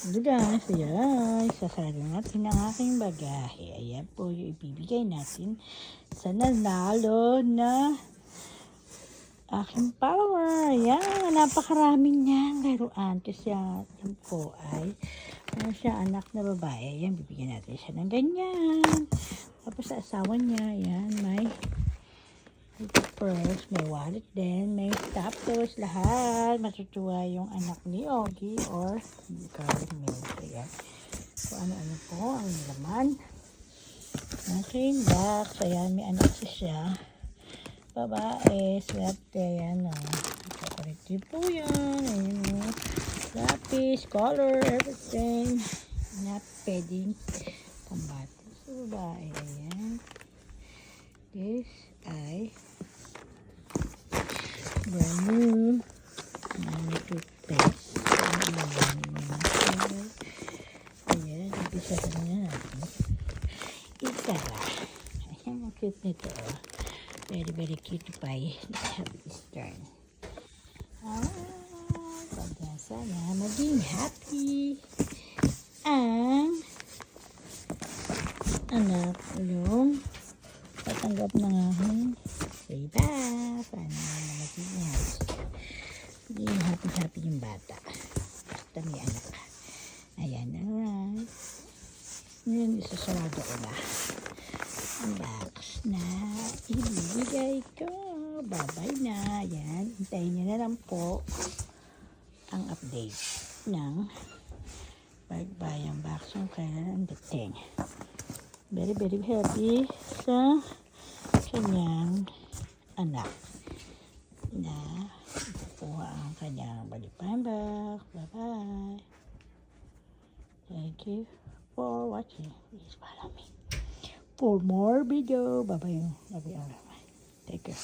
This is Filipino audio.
Hello guys, ayan, sasali natin ang aking bagahe. Ayan po yung ibibigay natin sa nanalo na aking follower. Ayan, napakaraming niyang laruan. Kasi yan po ay ano siya, anak na babae. Ayan, bibigyan natin siya ng ganyan. Tapos sa asawa niya, ayan, may purse, may wallet din, may tapos lahat. Matutuwa yung anak ni Ogie or Garden Milk. Ayan. So, ano-ano po ang laman. Okay, box. Ayan, may anak siya. Babae, swerte. Ayan, chocolate po yan. Ayan, lapis, color, everything. Na pwedeng pambata sa babae. Ayan. This ay brand new toothpaste. Ayan, ibisa ka na natin. Ikara. Ayan, ang cute nito. Very, very cute pie. Let's have this turn. Pagka sana maging happy ang anak yung tatanggap ng aking iba. Sana maging happy. Maging happy yung bata. Basta may anak. Ayan, alright. Ngayon, isasarado ko na ang box na ibibigay ko. Bye-bye na. Ayan, hintayin nyo na lang po ang update ng pagbayang box yung kailan ang dating. Very, very happy sa kanyang anak na kuha ang kanyang balipang box. Bye-bye. Thank you for watching. Please follow me for more video. Bye-bye. Bye-bye. Take care.